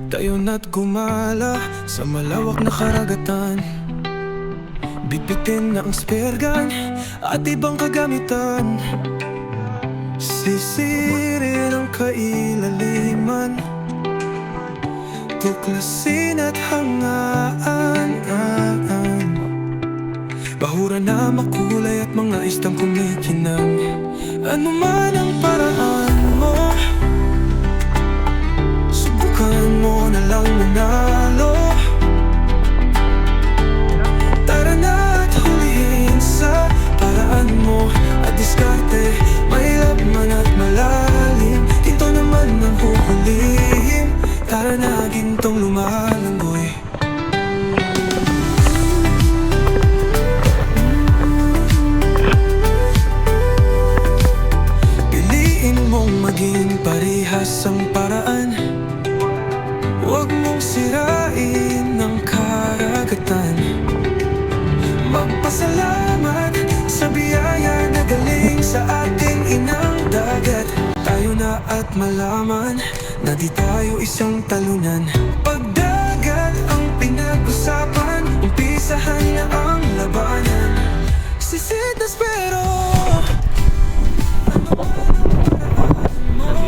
Tayo na't gumala sa malawak na karagatan, bitbitin na ang spear gun at ibang kagamitan. Sisirin ang kailaliman, tuklasin at hangaan. Bahura na makulay at mga istang kumikinang. Ano man ang paraan mo, subukan mo na lang manalo. Tara na at hulihin sa paraan mo at diskarte. Mahirap man at malalim, ito naman ang huhulihin. Tara na gintong lumalanggoy. Maging parehas ang paraan, huwag mong sirain ang karagatan. Magpasalamat sa biyaya na galing sa ating inang dagat. Tayo na at malaman na di tayo isang talunan. Pagdagat ang pinag-usapan, umpisahan na ang labanan. Sisitas pero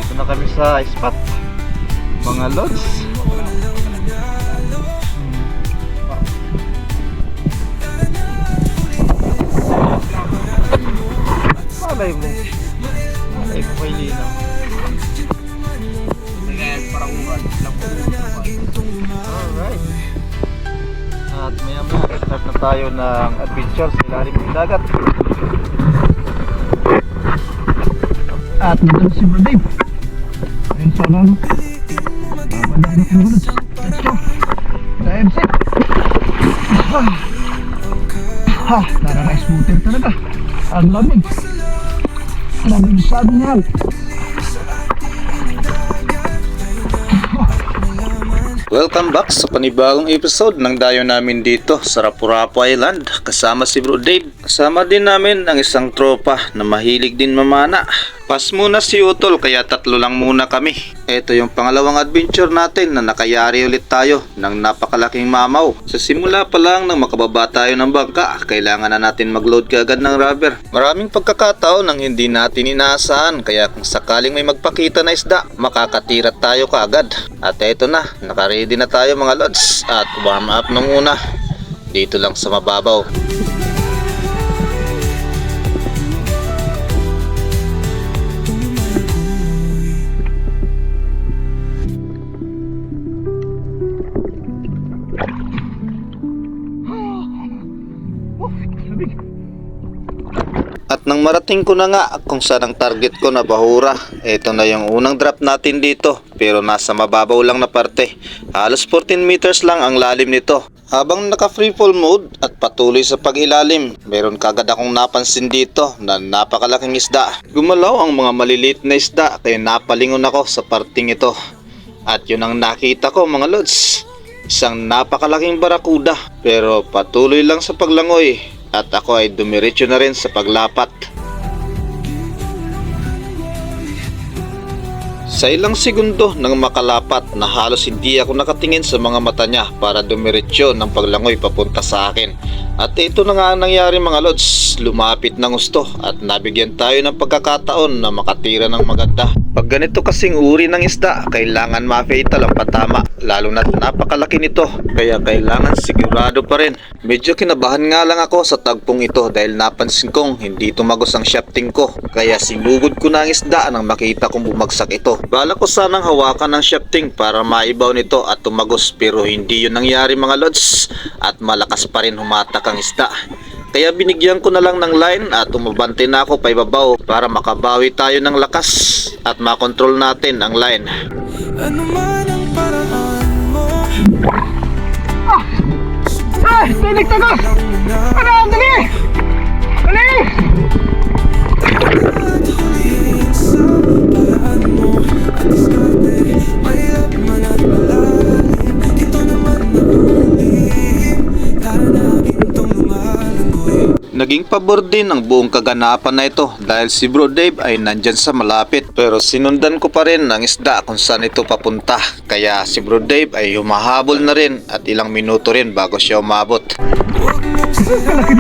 dito na kami sa spot, mga lods. Malay mo, malay mo kay Lina. Parang alright. At maya maya start na tayo ng adventure sa ilalim ng dagat. At nandun si Bro Dave. Ayun sa lalo. Babalain ako ulit. Let's go. Dive set. Nakaka-scooter talaga. Ang lamig. Lamig sa admiral. Welcome back sa panibagong episode ng dayo namin dito sa Rapu-Rapu Island. Kasama si Bro Dave. Kasama din namin ang isang tropa na mahilig din mamana. Pas muna si Utol kaya tatlo lang muna kami. Ito yung pangalawang adventure natin na nakayari ulit tayo ng napakalaking mamaw. Sa simula pa lang nang makababa tayo ng bangka, kailangan na natin mag-load kaagad ng rubber. Maraming pagkakataon nang hindi natin inaasahan, kaya kung sakaling may magpakita na isda, makakatirat tayo kaagad. At eto na, nakaready na tayo mga lods. At warm up na muna dito lang sa mababaw. At nang marating ko na nga kung saan ang target ko na bahura, ito na yung unang drop natin dito, pero nasa mababaw lang na parte. Halos 14 meters lang ang lalim nito. Habang naka freefall mode at patuloy sa pag-ilalim, meron kagad akong napansin dito na napakalaking isda. Gumalaw ang mga maliliit na isda kaya napalingon ako sa parting ito. At yun ang nakita ko mga lods, isang napakalaking barakuda, pero patuloy lang sa paglangoy. At ako ay dumiretso na rin sa paglapat. Sa ilang segundo nang makalapat na halos hindi ako nakatingin sa mga mata niya para dumiretso ng paglangoy papunta sa akin. At ito na nga ang nangyari mga lods, lumapit ng gusto at nabigyan tayo ng pagkakataon na makatira ng maganda. Pag ganito kasing uri ng isda, kailangan ma-fatal ang patama, lalo na't napakalaki nito, kaya kailangan sigurado pa rin. Medyo kinabahan nga lang ako sa tagpong ito dahil napansin kong hindi tumagos ang shafting ko, kaya sinugod ko na ang isda nang makita kong bumagsak ito. Bala ko sanang hawakan ang shafting para maibaw nito at tumagos, pero hindi yun nangyari mga lods at malakas pa rin humatak ang isda. Kaya binigyan ko na lang ng line at umabante na ako paibabaw para makabawi tayo ng lakas at makontrol natin ang line. ano man ang paraan mo, Tinig to ko! Ano? Dali! Dali! at hulihin sa paraan mo at diskarte. Mahirap man at malalim, ito naman ang hulihin. Tara na gintong lumalanggoy. Naging pabor din ang buong kaganapan na ito dahil si Bro Dave ay nandyan sa malapit. Pero sinundan ko pa rin ang isda kung saan ito papunta. Kaya si Bro Dave ay humahabol na rin at ilang minuto rin bago siya umabot. Huwag mong sirain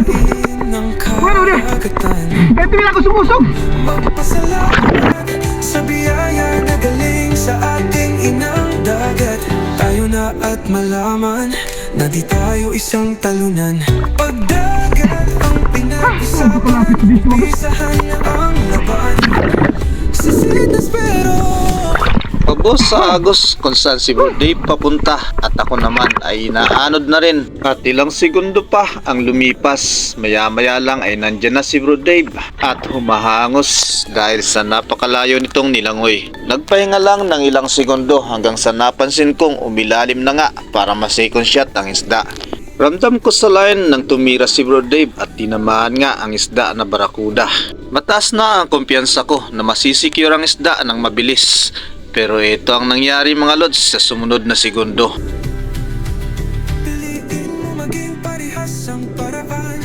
ang karagatan. Kahit hindi ako sumusog. Magpasalamat sa biyaya na galing sa ating inang dagat. Tayo na at malaman na di tayo isang talunan. Pagdagat ang pinag-isapan, isahan na ang laban. Sisitas pero Pabos sa Agos kung saan si Bro Dave papunta at ako naman ay inaanod na rin. At ilang segundo pa ang lumipas. Maya-maya lang ay nandyan na si Bro Dave at humahangos dahil sa napakalayo nitong nilangoy. Nagpahinga lang ng ilang segundo hanggang sa napansin kong umilalim na nga para ma-second shot ang isda. Ramdam ko sa line nang tumira si Bro Dave at tinamaan nga ang isda na barakuda. Mataas na ang kumpiyansa ko na masisecure ang isda ng mabilis. Pero ito ang nangyari mga lods sa sumunod na segundo. piliin mo maging parehas ang paraan.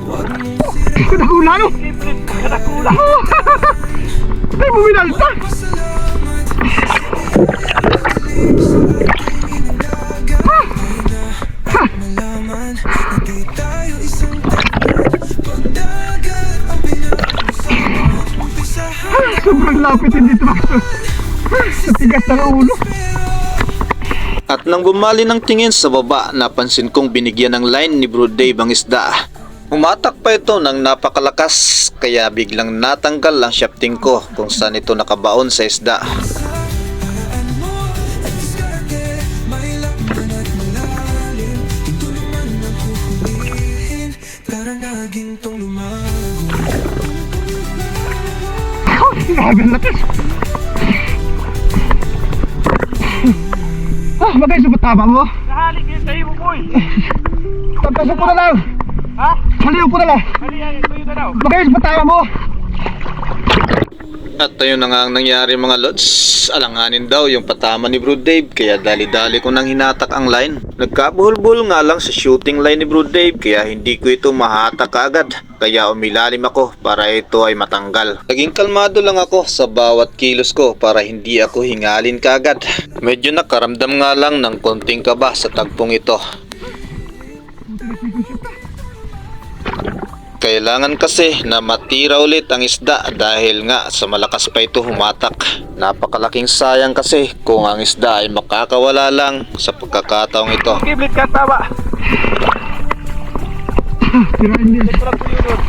Huwag mong Kadakula no? Kadakula. Ay, buminalta. pasalamat malaman na di tayo isang pagdagat ang pinag-usapan. Umpisahan Sobrang lapit hindi tumakto. Sa tigas ng ulo. At nang bumali ng tingin sa baba, napansin kong binigyan ng line ni Bro Dave ang isda. Umatak pa ito ng napakalakas kaya biglang natanggal ang shafting ko kung saan ito nakabaon sa isda. paraan mo at diskarte. Mahilap man at malalim, ito naman ang huhulihin. Para na gintong lumago. Grabe ang lakas. Bagay sa tama mo. Nahalik yun sa iyo, boy. Tapos ko na lang. Ha? Haliw ko na lang. Halihan, ito yun na daw. Bagay sa tama mo. At ayun na nga ang nangyari mga lods. Alanganin daw yung patama ni Bro Dave kaya dali-dali ko nang hinatak ang line. Nagkabuhol-buhol nga lang sa shooting line ni Bro Dave kaya hindi ko ito mahatak agad. Kaya umilalim ako para ito ay matanggal. Naging kalmado lang ako sa bawat kilos ko para hindi ako hingalin kagad. Medyo nakaramdam nga lang ng konting kaba sa tagpong ito. Kailangan kasi na matira ulit ang isda dahil nga sa malakas pa ito humatak. Napakalaking sayang kasi kung ang isda ay makakawala lang sa pagkakataong ito. Kiblit ka, tama. Tirahin din. Tulad ko yun doon.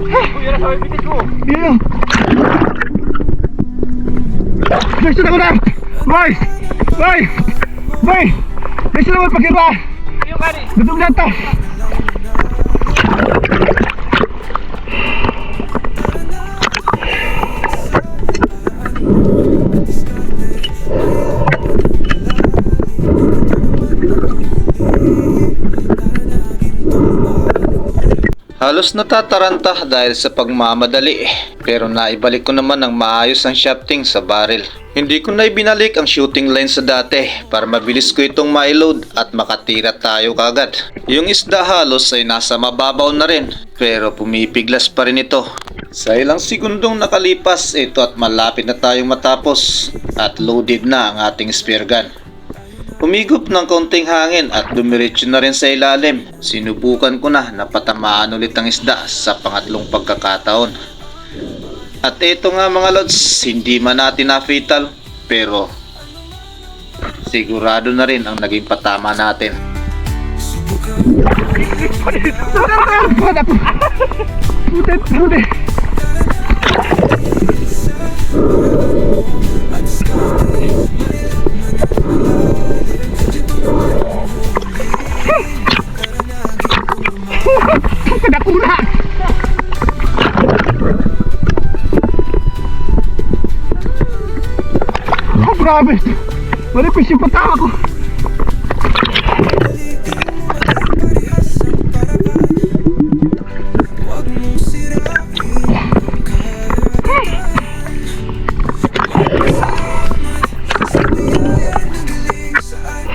Kuya na sa may pitik ko. Iyo. Gusto na ko na. Boy! Boy! Boy! Gusto na ko pagkira. Yung kani. Gutom na ito. Halos natataranta dahil sa pagmamadali pero naibalik ko naman ng maayos ang shafting sa barrel. Hindi ko na ibinalik ang shooting line sa dati para mabilis ko itong maiload at makatira tayo kagad. Yung isda halos ay nasa mababaw na rin pero pumipiglas pa rin ito. Sa ilang segundong nakalipas ito at malapit na tayong matapos at loaded na ang ating spear gun. Humigop ng konting hangin at dumiretso na rin sa ilalim. Sinubukan ko na napatamaan ulit ang isda sa pangatlong pagkakataon. At ito nga mga lods, hindi man natin na-fatal pero sigurado na rin ang naging patama natin. Putet, putet. Kadakula. Oh, grabe. Manipis yung patama ko. Huwag mong sirain ang karagatan. Sa biyaya na galing sa ating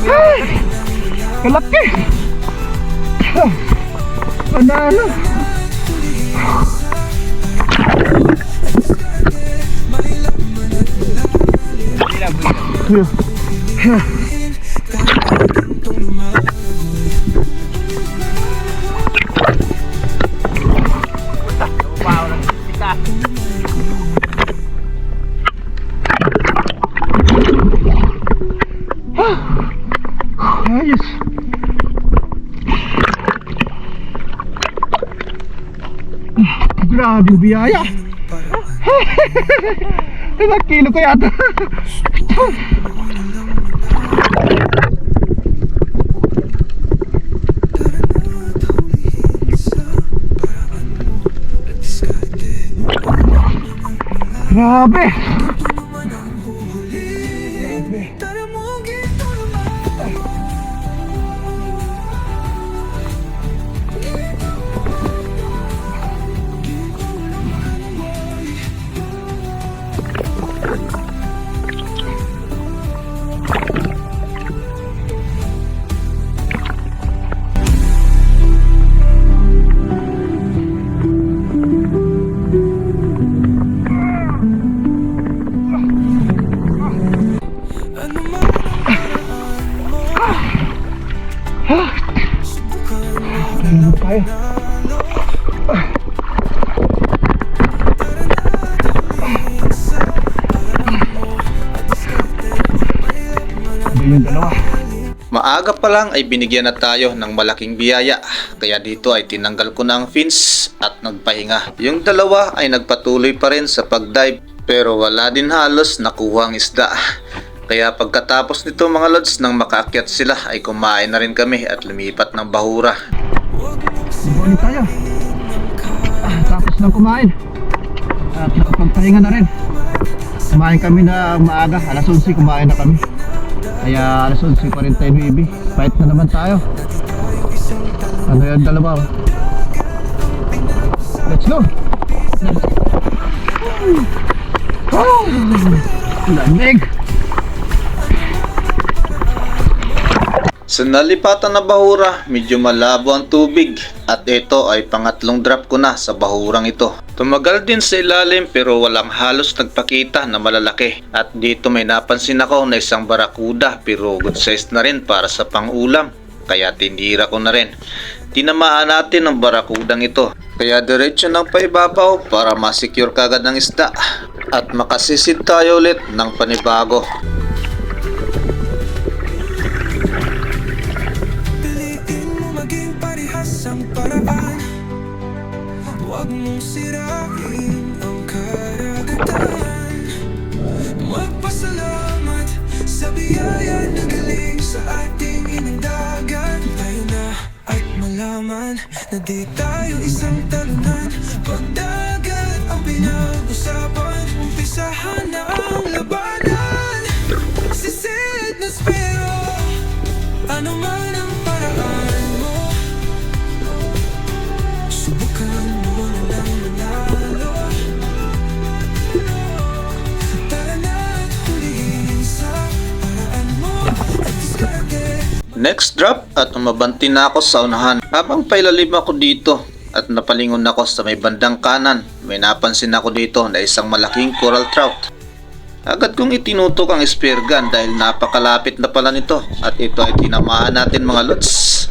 Ay! Kalaki! Panalo! Wow, kita. Ayos! Grabe biyaya! Ilang kilo ko yata! Grabe! Ano tayo? Ano yung dalawa? Maaga pa lang ay binigyan na tayo ng malaking biyaya, kaya dito ay tinanggal ko na ang fins at nagpahinga. Yung dalawa ay nagpatuloy pa rin sa pagdive pero wala din halos nakuha ang isda. Kaya pagkatapos nito mga lods, nang makaakyat sila ay kumain na rin kami at lumipat ng bahura. Balik tayo. Tapos nang kumain at nakapagpahinga na rin. Kumain kami na maaga, alas 11 kumain na kami. Kaya alas 11 pa rin tayo baby. Fight na naman tayo. Ano yung dalawa? Let's go! Oh! Lamig! Sa nalipatan na bahura, medyo malabo ang tubig at ito ay pangatlong drop ko na sa bahurang ito. Tumagal din sa ilalim pero walang halos nagpakita na malalaki. At dito may napansin ako na isang barakuda pero good size na rin para sa pangulam. Kaya tinira ko na rin. Tinamaan natin ang barakudang ito. Kaya diretso ng paibabaw para masecure kagad ng isda. At makasisid tayo ulit ng panibago. Ang paraan, huwag mong sirain ang karagatan. Magpasalamat sa biyaya na galing sa ating inang dagat. Tayo na at malaman na di tayo isang talunan. Pagdagat ang pinag-usapan, umpisahan na ang labanan. Sisid na spero, ano man ang paraan mo. Subukan mo na lang manalo. Tara na't hulihin sa paraan mo at diskarte. Next drop at umabanti na ako sa unahan. Habang pailalim ako dito at napalingon ako sa may bandang kanan, may napansin ako dito na isang malaking coral trout. Agad kong itinutok ang spear gun dahil napakalapit na pala nito at ito ay tinamaan natin mga lods.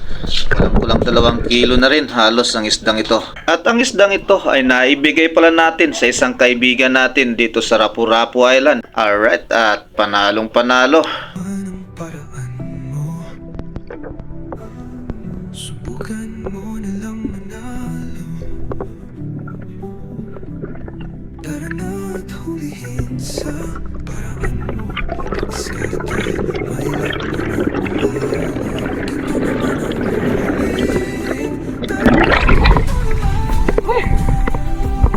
Kulang 2 kilo na rin halos ang isdang ito. At ang isdang ito ay naibigay pala natin sa isang kaibigan natin dito sa Rapu-Rapu Island. Alright, at panalong panalo. Anong paraan mo? Subukan mo na lang manalo. Tara na't hulihin sa paraan mo. Diskarte, mahirap mo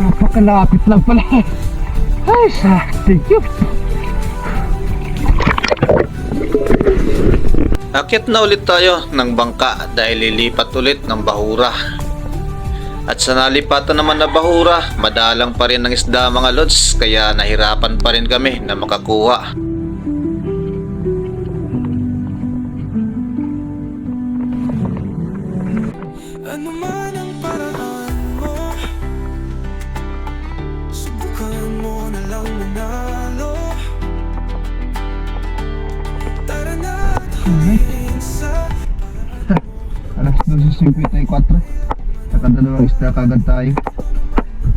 Napakalapit lang pala. Ay, thank you. Akyat na ulit tayo ng bangka dahil lilipat ulit ng bahura. At sa nalipatan naman na bahura, madalang pa rin ang isda mga lods, kaya nahirapan pa rin kami na makakuha. Ano man ang paraan mo, subukan mo na lang manalo. Tara na at humihin sa Alas 12:54. Nakadalawang isda kagad tayo.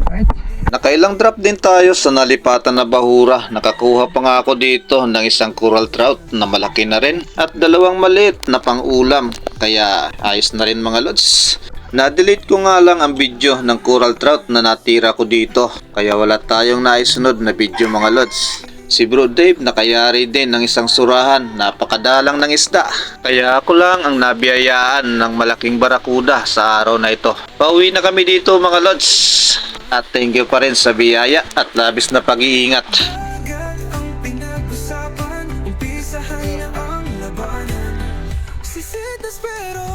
Right. Nakailang drop din tayo sa nalipatan na bahura. Nakakuha pa nga ako dito ng isang coral trout na malaki na rin at dalawang maliit na pang-ulam. Kaya ayos na rin mga lods. Na-delete ko nga lang ang video ng coral trout na natira ko dito. Kaya wala tayong naisunod na video mga lods. Si Bro Dave nakayari din ng isang surahan, napakadalang ng isda. Kaya ako lang ang nabiyayaan ng malaking barakuda sa araw na ito. Pauwi na kami dito mga lods. At thank you pa rin sa biyaya at labis na pag-iingat. dagat ang pinag-usapan. Umpisahan na ang labanan. Sisid na spero.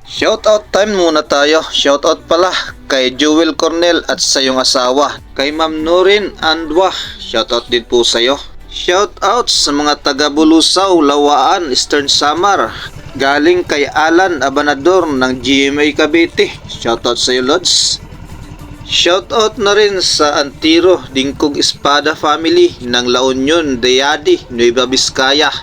Shoutout time muna tayo. Shoutout pala kay Jewel Cornel at sa iyong asawa. Kay Ma'am Nurin Andwa. Shoutout din po sa iyo. Shoutout sa mga taga Bulusaw, Lawaan, Eastern Samar. Galing kay Alan Abanador ng GMA Cavite. Shoutout sa iyo Lods. Shoutout na rin sa Antiro Dingkog Espada family ng La Union, Dayadi, Nueva Vizcaya.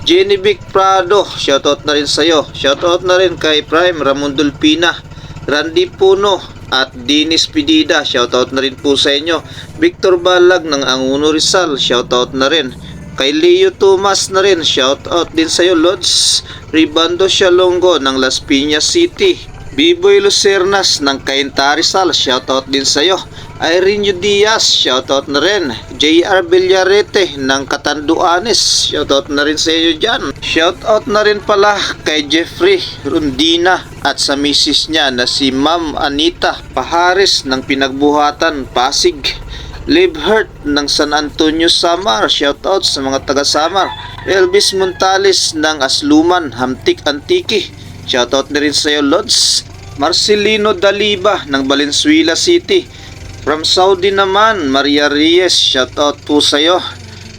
Jenny Vic Prado, shoutout na rin sa iyo. Shoutout na rin kay Prime Ramon Dulpina, Randy Puno at Dinis Pidida. Shoutout na rin po sa inyo. Victor Balag ng Anguno Rizal, shoutout na rin. Kay Leo Tomas na rin, shoutout din sa iyo Lods. Ribando Shalongo ng Las Piñas City. Biboy Lucernas ng Cainta Rizal, shoutout din sa iyo. Irene Diaz, shoutout na rin. JR Villarete ng Catanduanes, shoutout na rin sa iyo dyan. Shoutout na rin pala kay Jeffrey Rundina at sa misis niya na si Ma'am Anita Pahares ng Pinagbuhatan, Pasig. Live Hurt ng San Antonio, Samar, shoutout sa mga taga Samar. Elvis Montales ng Asluman, Hamtik Antiki, shoutout na rin sa iyo Lods. Marcelino Daliba ng Valenzuela City. From Saudi naman, Maria Reyes, shoutout po sa iyo.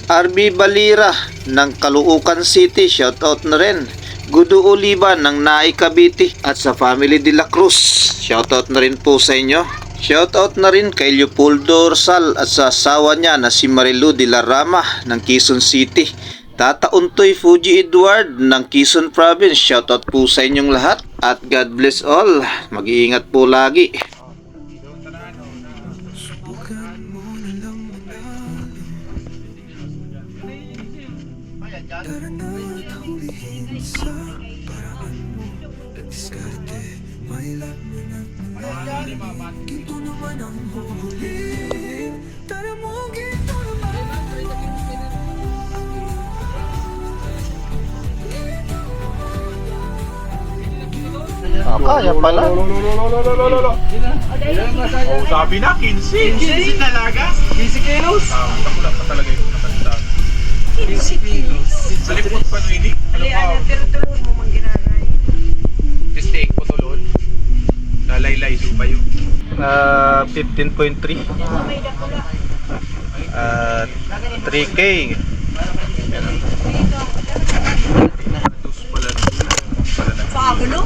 RB Balira ng Caloocan City, shoutout na rin. Gudo Oliva ng Naay Cavite at sa family de la Cruz, shoutout na rin po sa inyo. Shoutout na rin kay Leopoldo Orsal at sa asawa niya na si Marilu de la Rama ng Quezon City. Tata Untoy Fuji Edward ng Quezon Province, shoutout po sa inyong lahat at God bless all. Mag-iingat po lagi. Subukan mo na lang manalo. Tara na at humihin sa paraan mo. Diskarte, may laman at malalim. Ginto naman ang huhulihin. Tara mo, ginto naman. Kaya pala. Oh, sabi na, 15. 15 talaga? 15 kilos? Ako lang pa talaga yung nakalitaan. 15 kilos? Sa lipot pa nung ini? Ano pa? Pero tulog mo manggiraray. Steak po tulon. Lalaylay, suba yun. 15.3 3K. Tapos pala na. Pagulo?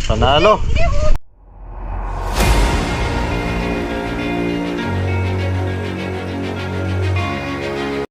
Panalo.